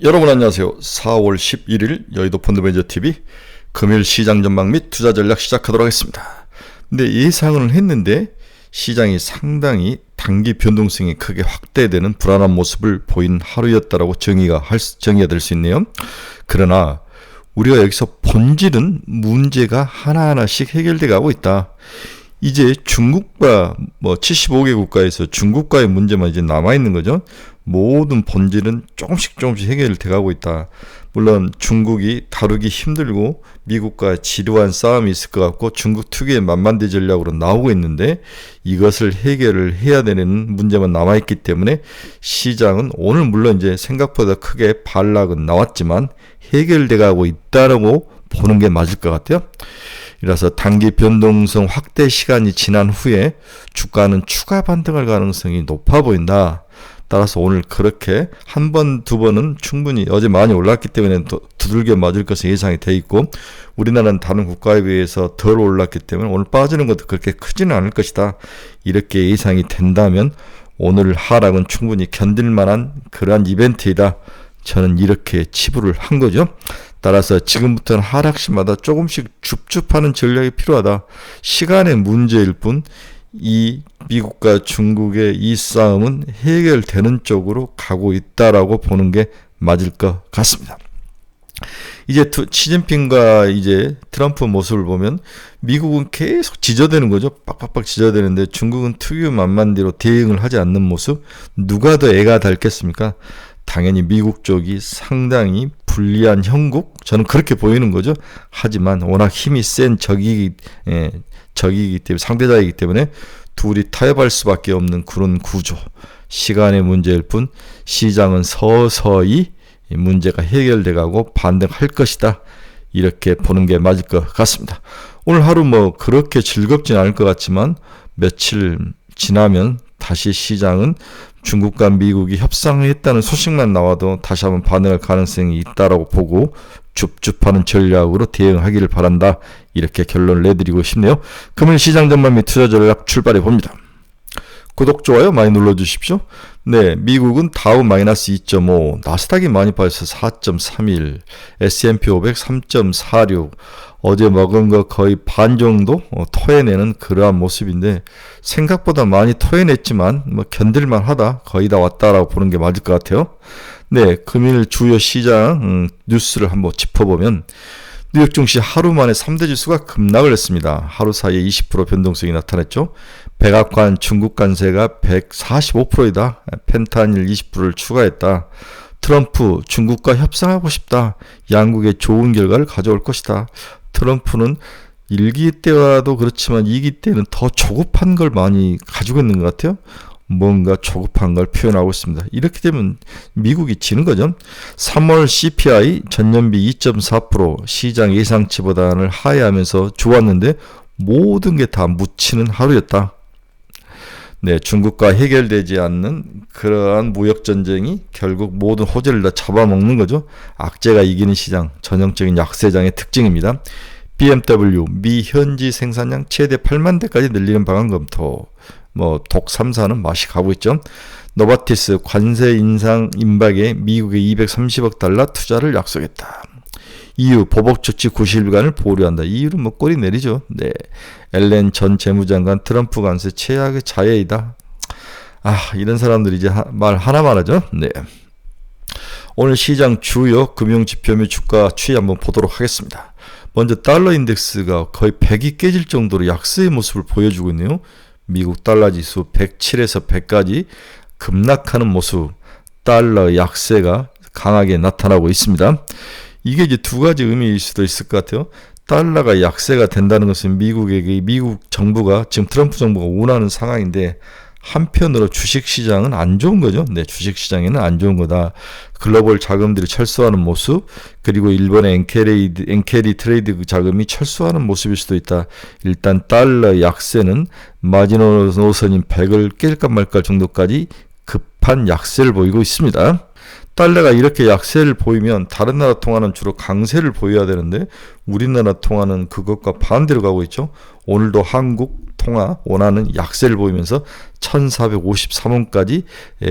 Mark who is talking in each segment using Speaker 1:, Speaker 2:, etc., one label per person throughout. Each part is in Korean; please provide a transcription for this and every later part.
Speaker 1: 여러분 안녕하세요. 4월 11일 여의도 펀드매니저TV 금일 시장 전망 및 투자 전략 시작하도록 하겠습니다. 근데 예상을 했는데 시장이 상당히 단기 변동성이 크게 확대되는 불안한 모습을 보인 하루였다라고 정의가 될 수 있네요. 그러나 우리가 여기서 본질은 문제가 하나하나씩 해결돼 가고 있다. 이제 중국과 75개 국가에서 중국과의 문제만 이제 남아있는 거죠. 모든 본질은 조금씩 해결돼 가고 있다. 물론 중국이 다루기 힘들고 미국과 지루한 싸움이 있을 것 같고 중국 특유의 만만대 전략으로 나오고 있는데 이것을 해결을 해야 되는 문제만 남아있기 때문에 시장은 오늘 물론 이제 생각보다 크게 반락은 나왔지만 해결돼 가고 있다라고 보는 게 맞을 것 같아요. 이라서 단기 변동성 확대 시간이 지난 후에 주가는 추가 반등할 가능성이 높아 보인다. 따라서 오늘 그렇게 한 번, 두 번은 충분히 어제 많이 올랐기 때문에 두들겨 맞을 것은 예상이 돼 있고 우리나라는 다른 국가에 비해서 덜 올랐기 때문에 오늘 빠지는 것도 그렇게 크지는 않을 것이다. 이렇게 예상이 된다면 오늘 하락은 충분히 견딜 만한 그러한 이벤트이다. 저는 이렇게 치부를 한 거죠. 따라서 지금부터는 하락 시마다 조금씩 줍줍하는 전략이 필요하다. 시간의 문제일 뿐 이 미국과 중국의 이 싸움은 해결되는 쪽으로 가고 있다라고 보는 게 맞을 것 같습니다. 이제 시진핑과 이제 트럼프 모습을 보면 미국은 계속 지저대는 거죠. 빡빡빡 지저대는데 중국은 특유 만만대로 대응을 하지 않는 모습. 누가 더 애가 닮겠습니까? 당연히 미국 쪽이 상당히 불리한 형국, 저는 그렇게 보이는 거죠. 하지만 워낙 힘이 센 적이기 때문에 상대자이기 때문에 둘이 타협할 수밖에 없는 그런 구조. 시간의 문제일 뿐 시장은 서서히 문제가 해결돼가고 반등할 것이다. 이렇게 보는 게 맞을 것 같습니다. 오늘 하루 그렇게 즐겁진 않을 것 같지만 며칠 지나면 다시 시장은 중국과 미국이 협상했다는 소식만 나와도 다시 한번 반응할 가능성이 있다라고 보고 줍줍하는 전략으로 대응하기를 바란다. 이렇게 결론을 내드리고 싶네요. 금일 시장 전망 및 투자 전략 출발해 봅니다. 구독, 좋아요 많이 눌러주십시오. 네, 미국은 다우 마이너스 2.5, 나스닥이 많이 빠져서 4.31, S&P 500 3.46, 어제 먹은 거 거의 반 정도 토해내는 그러한 모습인데 생각보다 많이 토해냈지만 견딜만 하다. 거의 다 왔다라고 보는 게 맞을 것 같아요. 네, 금일 주요 시장 뉴스를 한번 짚어보면 뉴욕 증시 하루 만에 3대 지수가 급락을 했습니다. 하루 사이에 20% 변동성이 나타났죠. 백악관 중국 관세가 145%이다. 펜타닐 20%를 추가했다. 트럼프 중국과 협상하고 싶다. 양국의 좋은 결과를 가져올 것이다. 트럼프는 1기 때와도 그렇지만 2기 때는 더 조급한 걸 많이 가지고 있는 것 같아요. 뭔가 조급한 걸 표현하고 있습니다. 이렇게 되면 미국이 지는 거죠. 3월 CPI 전년비 2.4% 시장 예상치보다는 하회하면서 좋았는데 모든 게 다 묻히는 하루였다. 네, 중국과 해결되지 않는 그러한 무역전쟁이 결국 모든 호재를 다 잡아먹는 거죠. 악재가 이기는 시장, 전형적인 약세장의 특징입니다. BMW, 미 현지 생산량 최대 8만 대까지 늘리는 방안 검토. 독 3사는 맛이 가고 있죠. 노바티스 관세 인상 임박에 미국의 230억 달러 투자를 약속했다. EU 보복 조치 90일간을 보류한다. EU는 꼬리 내리죠. 네, 앨런 전 재무장관 트럼프 관세 최악의 자해이다. 이런 사람들이 이제 말 하나만 하죠. 네. 오늘 시장 주요 금융 지표 및 주가 추이 한번 보도록 하겠습니다. 먼저 달러 인덱스가 거의 100이 깨질 정도로 약세의 모습을 보여주고 있네요. 미국 달러 지수 107에서 100까지 급락하는 모습, 달러 약세가 강하게 나타나고 있습니다. 이게 이제 두 가지 의미일 수도 있을 것 같아요. 달러가 약세가 된다는 것은 미국 정부가 지금 트럼프 정부가 원하는 상황인데 한편으로 주식시장은 안 좋은 거죠. 네, 주식시장에는 안 좋은 거다. 글로벌 자금들이 철수하는 모습, 그리고 일본의 엔케리 트레이드 자금이 철수하는 모습일 수도 있다. 일단 달러 약세는 마지노선인 100을 깰까 말까 정도까지 급한 약세를 보이고 있습니다. 달러가 이렇게 약세를 보이면 다른 나라 통화는 주로 강세를 보여야 되는데 우리나라 통화는 그것과 반대로 가고 있죠. 오늘도 한국 통화 원화는 약세를 보이면서 1453원까지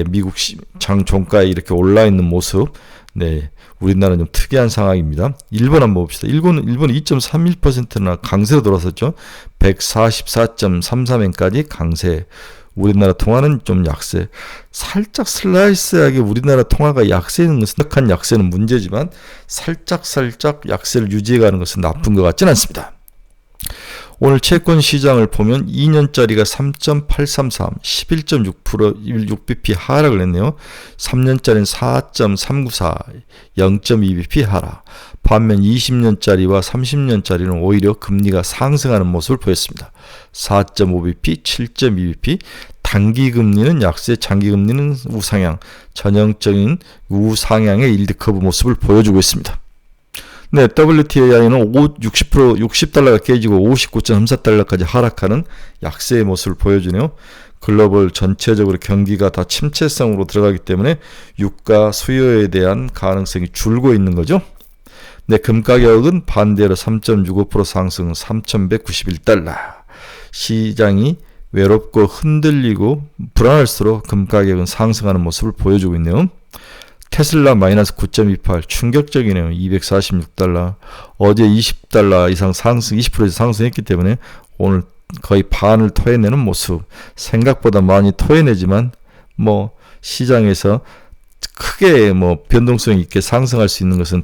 Speaker 1: 미국 장 종가에 이렇게 올라 있는 모습. 네, 우리나라는 좀 특이한 상황입니다. 일본 한번 봅시다. 일본은 2.31%나 강세로 돌아섰죠. 144.33엔까지 강세. 우리나라 통화는 좀 약세. 살짝 슬라이스하게 우리나라 통화가 약세는 심각한 약세는 문제지만 살짝 약세를 유지해가는 것은 나쁜 것 같지는 않습니다. 오늘 채권 시장을 보면 2년짜리가 3.833, 11.6%, 6bp 하락을 했네요. 3년짜리는 4.394, 0.2bp 하락. 반면 20년짜리와 30년짜리는 오히려 금리가 상승하는 모습을 보였습니다. 4.5bp, 7.2bp. 단기 금리는 약세, 장기 금리는 우상향, 전형적인 우상향의 일드 커브 모습을 보여주고 있습니다. 네, WTI는 60달러가 깨지고 59.34달러까지 하락하는 약세의 모습을 보여주네요. 글로벌 전체적으로 경기가 다 침체성으로 들어가기 때문에 유가 수요에 대한 가능성이 줄고 있는 거죠. 네, 금 가격은 반대로 3.65% 상승 3,191달러. 시장이 외롭고 흔들리고 불안할수록 금 가격은 상승하는 모습을 보여주고 있네요. 테슬라 마이너스 9.28 충격적이네요. 246달러. 어제 20달러 이상 상승, 20% 이상 상승했기 때문에 오늘 거의 반을 토해내는 모습. 생각보다 많이 토해내지만 시장에서 크게 변동성 있게 상승할 수 있는 것은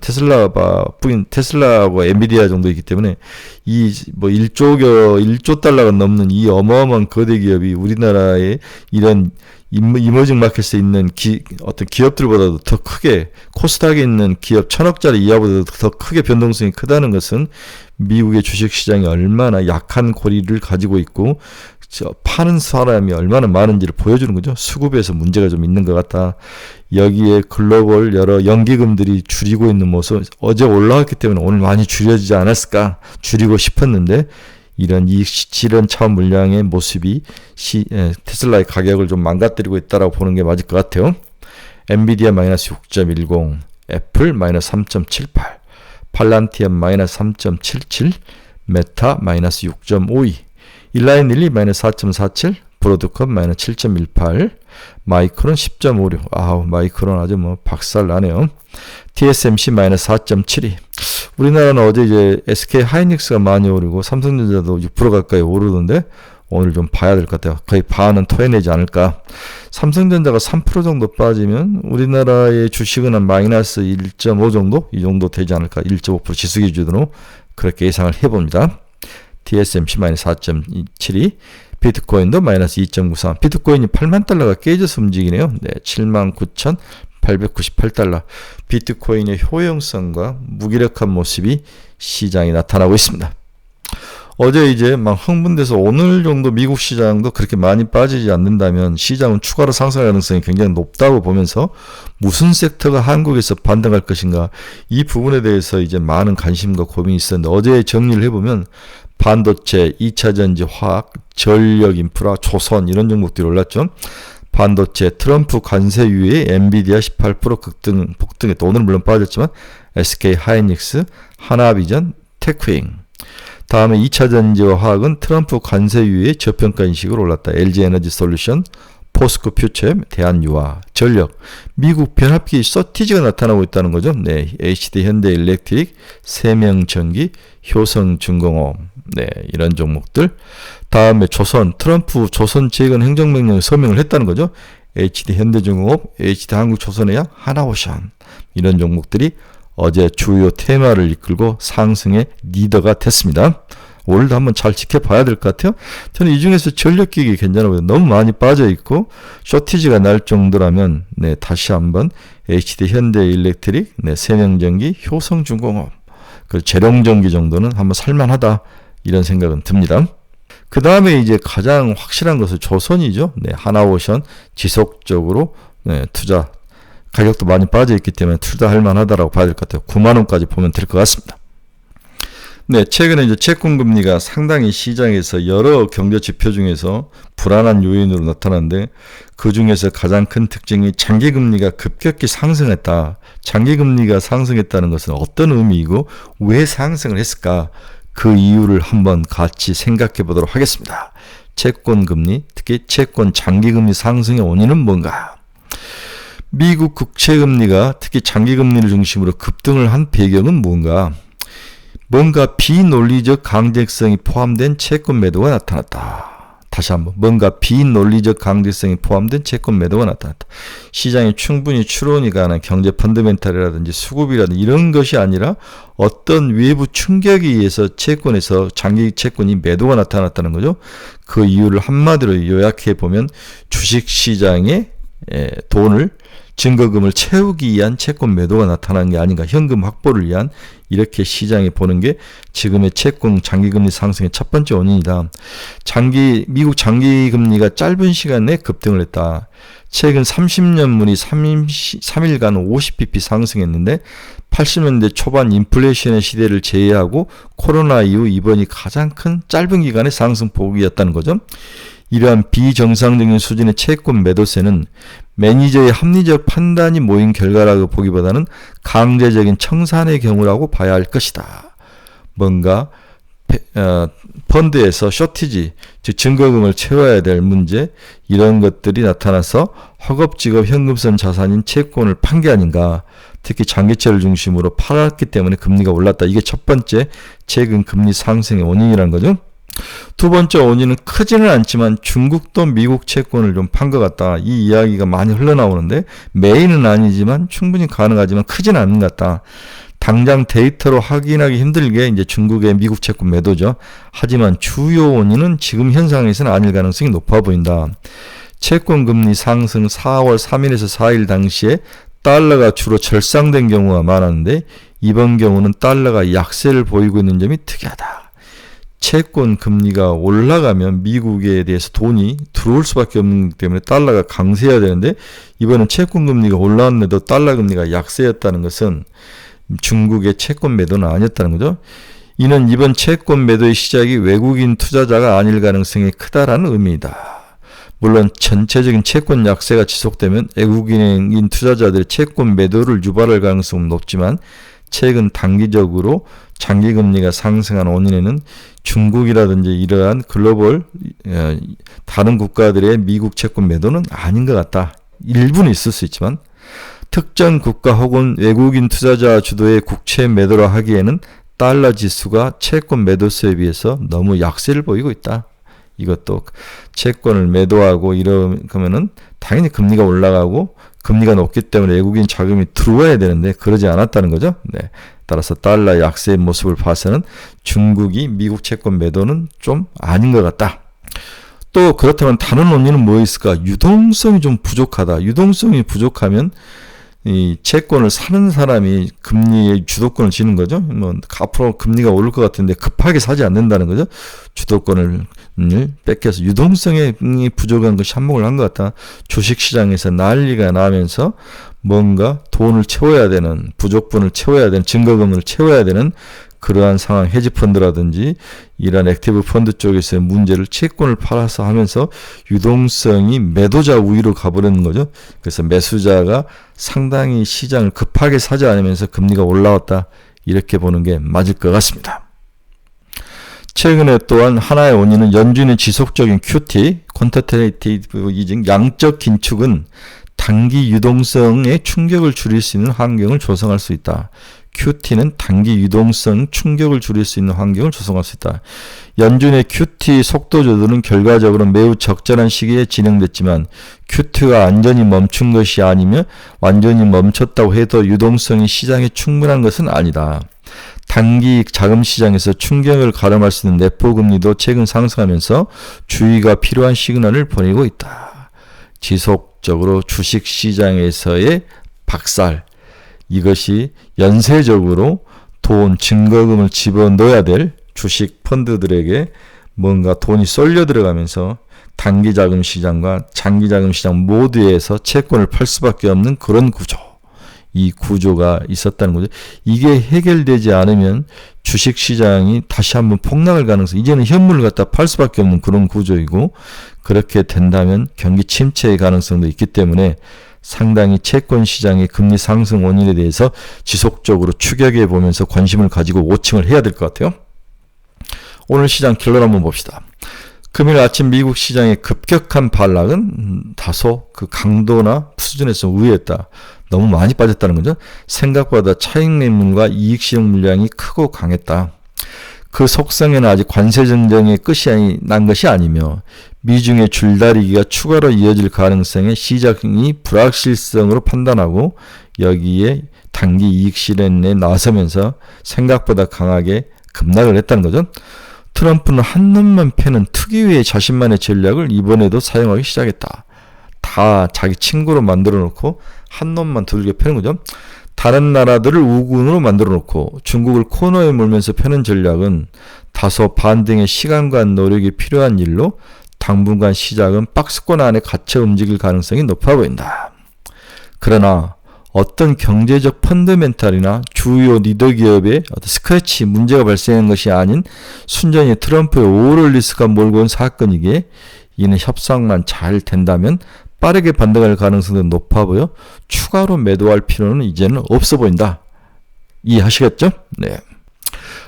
Speaker 1: 테슬라하고 엔비디아 정도이기 때문에 이 1조 달러가 넘는 이 어마어마한 거대 기업이 우리나라의 이런 이머징 마켓에 있는 어떤 기업들보다도 더 크게 코스닥에 있는 기업 1,000억짜리 이하보다도 더 크게 변동성이 크다는 것은 미국의 주식시장이 얼마나 약한 고리를 가지고 있고 파는 사람이 얼마나 많은지를 보여주는 거죠. 수급에서 문제가 좀 있는 것 같다. 여기에 글로벌 여러 연기금들이 줄이고 있는 모습, 어제 올라왔기 때문에 오늘 많이 줄여지지 않았을까, 줄이고 싶었는데 이런 실현 차원 물량의 모습이 테슬라의 가격을 좀 망가뜨리고 있다라고 보는 게 맞을 것 같아요. 엔비디아 마이너스 6.10, 애플 마이너스 3.78, 팔란티엄 마이너스 3.77, 메타 마이너스 6.52, 일라인릴리 마이너스 4.47, 브로드컴 마이너스 7.18, 마이크론 10.56. 아우, 마이크론 아주 박살 나네요. TSMC 마이너스 4.72. 우리나라는 어제 이제 SK 하이닉스가 많이 오르고 삼성전자도 6% 가까이 오르던데 오늘 좀 봐야 될 것 같아요. 거의 반은 토해내지 않을까. 삼성전자가 3% 정도 빠지면 우리나라의 주식은 한 마이너스 1.5 정도? 이 정도 되지 않을까. 1.5% 지수 기준으로 그렇게 예상을 해봅니다. TSMC 마이너스 4.72, 비트코인도 마이너스 2.93. 비트코인이 8만 달러가 깨져서 움직이네요. 네, 79,898달러. 비트코인의 효용성과 무기력한 모습이 시장에 나타나고 있습니다. 어제 이제 막 흥분돼서 오늘 정도 미국 시장도 그렇게 많이 빠지지 않는다면 시장은 추가로 상승 가능성이 굉장히 높다고 보면서 무슨 섹터가 한국에서 반등할 것인가, 이 부분에 대해서 이제 많은 관심과 고민이 있었는데 어제 정리를 해보면 반도체, 2차전지, 화학, 전력 인프라, 조선 이런 종목들이 올랐죠. 반도체, 트럼프 관세 이후에 엔비디아 18% 폭등했다. 오늘 물론 빠졌지만 SK 하이닉스, 하나비전, 테크잉. 다음에 2차전지와 화학은 트럼프 관세 이후에 저평가 인식으로 올랐다. LG 에너지 솔루션, 포스코 퓨처엠, 대한유화, 전력, 미국 변압기 서티지가 나타나고 있다는 거죠. 네, HD 현대일렉트릭, 세명전기, 효성중공업, 네, 이런 종목들. 다음에 조선, 트럼프 조선 재건 행정명령에 서명을 했다는 거죠. HD 현대중공업, HD 한국조선해양, 하나오션, 이런 종목들이 어제 주요 테마를 이끌고 상승의 리더가 됐습니다. 오늘도 한번 잘 지켜봐야 될 것 같아요. 저는 이 중에서 전력기기 괜찮아 보여요. 너무 많이 빠져있고 쇼티지가 날 정도라면 네, 다시 한번 HD 현대일렉트릭, 네, 세명전기, 효성중공업, 그 재룡전기 정도는 한번 살만하다, 이런 생각은 듭니다. 그 다음에 이제 가장 확실한 것은 조선이죠. 네, 하나오션 지속적으로 투자, 가격도 많이 빠져있기 때문에 투자할 만하다라고 봐야 될 것 같아요. 9만원까지 보면 될 것 같습니다. 네, 최근에 이제 채권금리가 상당히 시장에서 여러 경제 지표 중에서 불안한 요인으로 나타나는데 그 중에서 가장 큰 특징이 장기금리가 급격히 상승했다. 장기금리가 상승했다는 것은 어떤 의미이고 왜 상승을 했을까? 그 이유를 한번 같이 생각해 보도록 하겠습니다. 채권 금리, 특히 채권 장기 금리 상승의 원인은 뭔가? 미국 국채 금리가 특히 장기 금리를 중심으로 급등을 한 배경은 뭔가? 뭔가 비논리적 강제성이 포함된 채권 매도가 나타났다. 다시 한번, 뭔가 비논리적 강제성이 포함된 채권 매도가 나타났다. 시장에 충분히 추론이 가능한 경제 펀더멘탈이라든지 수급이라든지 이런 것이 아니라 어떤 외부 충격에 의해서 채권에서 장기 채권이 매도가 나타났다는 거죠. 그 이유를 한마디로 요약해 보면 주식시장에 돈을 증거금을 채우기 위한 채권 매도가 나타난 게 아닌가, 현금 확보를 위한, 이렇게 시장에 보는 게 지금의 채권 장기금리 상승의 첫 번째 원인이다. 미국 장기금리가 짧은 시간 내에 급등을 했다. 최근 30년물이 3일간 50bp 상승했는데 80년대 초반 인플레이션의 시대를 제외하고 코로나 이후 이번이 가장 큰 짧은 기간의 상승폭이었다는 거죠. 이러한 비정상적인 수준의 채권 매도세는 매니저의 합리적 판단이 모인 결과라고 보기보다는 강제적인 청산의 경우라고 봐야 할 것이다. 뭔가 펀드에서 쇼티지, 즉 증거금을 채워야 될 문제, 이런 것들이 나타나서 허겁지겁 현금성 자산인 채권을 판 게 아닌가. 특히 장기채를 중심으로 팔았기 때문에 금리가 올랐다. 이게 첫 번째 최근 금리 상승의 원인이라는 거죠. 두 번째 원인은 크지는 않지만 중국도 미국 채권을 좀 판 것 같다. 이 이야기가 많이 흘러나오는데 메인은 아니지만 충분히 가능하지만 크지는 않은 것 같다. 당장 데이터로 확인하기 힘들게 이제 중국의 미국 채권 매도죠. 하지만 주요 원인은 지금 현상에서는 아닐 가능성이 높아 보인다. 채권 금리 상승 4월 3일에서 4일 당시에 달러가 주로 절상된 경우가 많았는데 이번 경우는 달러가 약세를 보이고 있는 점이 특이하다. 채권 금리가 올라가면 미국에 대해서 돈이 들어올 수밖에 없기 때문에 달러가 강세해야 되는데 이번엔 채권 금리가 올라왔는데도 달러 금리가 약세였다는 것은 중국의 채권 매도는 아니었다는 거죠. 이는 이번 채권 매도의 시작이 외국인 투자자가 아닐 가능성이 크다라는 의미이다. 물론 전체적인 채권 약세가 지속되면 외국인 투자자들의 채권 매도를 유발할 가능성은 높지만 최근 단기적으로 장기금리가 상승한 원인에는 중국이라든지 이러한 글로벌 다른 국가들의 미국 채권 매도는 아닌 것 같다. 일부는 있을 수 있지만 특정 국가 혹은 외국인 투자자 주도의 국채 매도라 하기에는 달러 지수가 채권 매도세에 비해서 너무 약세를 보이고 있다. 이것도 채권을 매도하고 이러면은 당연히 금리가 올라가고 금리가 높기 때문에 외국인 자금이 들어와야 되는데 그러지 않았다는 거죠. 네. 따라서 달러 약세의 모습을 봐서는 중국이 미국 채권 매도는 좀 아닌 것 같다. 또 그렇다면 다른 원인은 뭐 있을까? 유동성이 좀 부족하다. 유동성이 부족하면 이 채권을 사는 사람이 금리의 주도권을 쥐는 거죠. 뭐 앞으로 금리가 오를 것 같은데 급하게 사지 않는다는 거죠. 주도권을 뺏겨서 유동성이 부족한 것이 한몫을 한 것 같다. 주식시장에서 난리가 나면서 뭔가 돈을 채워야 되는, 부족분을 채워야 되는, 증거금을 채워야 되는 그러한 상황, 헤지펀드라든지 이런 액티브 펀드 쪽에서의 문제를 채권을 팔아서 하면서 유동성이 매도자 우위로 가버리는 거죠. 그래서 매수자가 상당히 시장을 급하게 사지 않으면서 금리가 올라왔다. 이렇게 보는 게 맞을 것 같습니다. 최근에 또한 하나의 원인은 연준의 지속적인 QT, 퀀터테이티브 이징, 양적 긴축은 단기 유동성에 충격을 줄일 수 있는 환경을 조성할 수 있다. QT는 단기 유동성 충격을 줄일 수 있는 환경을 조성할 수 있다. 연준의 QT 속도 조절은 결과적으로 매우 적절한 시기에 진행됐지만 QT가 완전히 멈춘 것이 아니며 완전히 멈췄다고 해도 유동성이 시장에 충분한 것은 아니다. 단기 자금 시장에서 충격을 가름할 수 있는 내포 금리도 최근 상승하면서 주의가 필요한 시그널을 보내고 있다. 지속적으로 주식 시장에서의 박살, 이것이 연쇄적으로 돈, 증거금을 집어넣어야 될 주식 펀드들에게 뭔가 돈이 쏠려 들어가면서 단기 자금 시장과 장기 자금 시장 모두에서 채권을 팔 수밖에 없는 그런 구조. 이 구조가 있었다는 거죠. 이게 해결되지 않으면 주식 시장이 다시 한번 폭락할 가능성, 이제는 현물을 갖다 팔 수밖에 없는 그런 구조이고, 그렇게 된다면 경기 침체의 가능성도 있기 때문에 상당히 채권 시장의 금리 상승 원인에 대해서 지속적으로 추격해 보면서 관심을 가지고 워칭을 해야 될 것 같아요. 오늘 시장 결론 한번 봅시다. 금요일 아침 미국 시장의 급격한 반락은 다소 그 강도나 수준에서 우회했다. 너무 많이 빠졌다는 거죠. 생각보다 차익 매물과 이익 실현 물량이 크고 강했다. 그 속성에는 아직 관세 정쟁의 끝이 난 것이 아니며 미중의 줄다리기가 추가로 이어질 가능성에 시장이 불확실성으로 판단하고 여기에 단기 이익 실현에 나서면서 생각보다 강하게 급락을 했다는 거죠. 트럼프는 한 놈만 패는 특유의 자신만의 전략을 이번에도 사용하기 시작했다. 다 자기 친구로 만들어 놓고 한 놈만 두들겨 패는 거죠. 다른 나라들을 우군으로 만들어 놓고 중국을 코너에 몰면서 패는 전략은 다소 반등의 시간과 노력이 필요한 일로 당분간 시장은 박스권 안에 갇혀 움직일 가능성이 높아 보인다. 그러나 어떤 경제적 펀더멘탈이나 주요 리더 기업의 스크래치 문제가 발생한 것이 아닌 순전히 트럼프의 오럴 리스크가 몰고 온 사건이기에 이는 협상만 잘 된다면 빠르게 반등할 가능성도 높아 보여 추가로 매도할 필요는 이제는 없어 보인다. 이해하시겠죠? 네.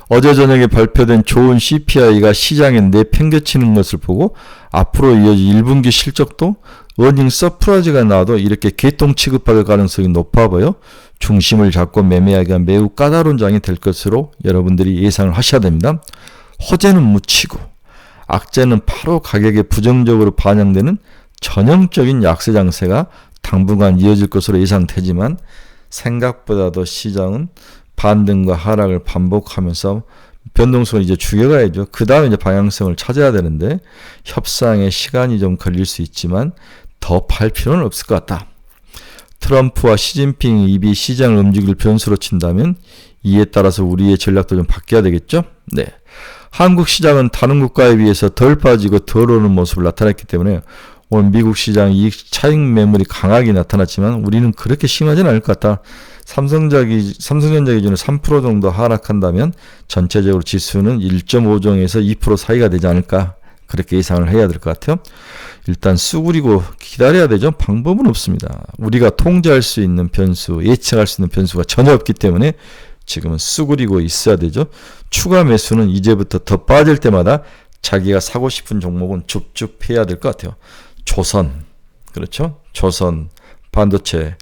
Speaker 1: 어제 저녁에 발표된 좋은 CPI가 시장에 내팽개치는 것을 보고 앞으로 이어질 1분기 실적도 어닝 서프라이즈가 나와도 이렇게 개똥 취급할 가능성이 높아 보여 중심을 잡고 매매하기가 매우 까다로운 장이 될 것으로 여러분들이 예상을 하셔야 됩니다. 호재는 묻히고 악재는 바로 가격에 부정적으로 반영되는 전형적인 약세 장세가 당분간 이어질 것으로 예상되지만 생각보다도 시장은 반등과 하락을 반복하면서 변동성을 이제 죽여가야죠. 그 다음에 이제 방향성을 찾아야 되는데 협상에 시간이 좀 걸릴 수 있지만 더 팔 필요는 없을 것 같다. 트럼프와 시진핑 입이 시장을 움직일 변수로 친다면 이에 따라서 우리의 전략도 좀 바뀌어야 되겠죠. 네. 한국 시장은 다른 국가에 비해서 덜 빠지고 덜 오르는 모습을 나타냈기 때문에 오늘 미국 시장 이익 차익 매물이 강하게 나타났지만 우리는 그렇게 심하지는 않을 것 같다. 삼성전자 기준으로 3% 정도 하락한다면 전체적으로 지수는 1.5정에서 2% 사이가 되지 않을까. 그렇게 예상을 해야 될 것 같아요. 일단 쑥으리고 기다려야 되죠. 방법은 없습니다. 우리가 통제할 수 있는 변수, 예측할 수 있는 변수가 전혀 없기 때문에 지금은 쑥으리고 있어야 되죠. 추가 매수는 이제부터 더 빠질 때마다 자기가 사고 싶은 종목은 줍줍 해야 될 것 같아요. 조선, 그렇죠? 조선, 반도체,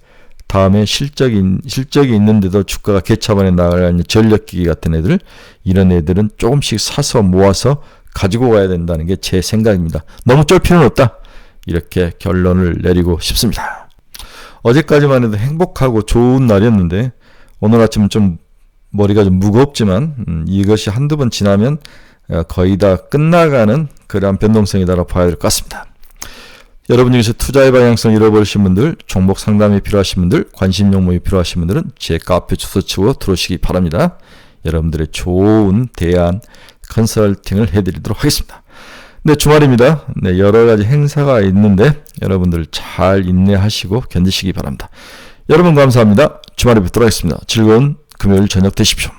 Speaker 1: 다음에 실적이 있는데도 주가가 개차반에 나가는 전력기기 같은 애들, 이런 애들은 조금씩 사서 모아서 가지고 가야 된다는 게 제 생각입니다. 너무 쫄 필요는 없다. 이렇게 결론을 내리고 싶습니다. 어제까지만 해도 행복하고 좋은 날이었는데 오늘 아침 좀 머리가 좀 무겁지만 이것이 한두 번 지나면 거의 다 끝나가는 그러한 변동성이다라고 봐야 될 것 같습니다. 여러분 중에서 투자의 방향성 잃어버리신 분들, 종목 상담이 필요하신 분들, 관심 종목이 필요하신 분들은 제 카페 주소 치고 들어오시기 바랍니다. 여러분들의 좋은 대안 컨설팅을 해드리도록 하겠습니다. 네, 주말입니다. 네, 여러 가지 행사가 있는데 여러분들 잘 인내하시고 견디시기 바랍니다. 여러분 감사합니다. 주말에 뵙도록 하겠습니다. 즐거운 금요일 저녁 되십시오.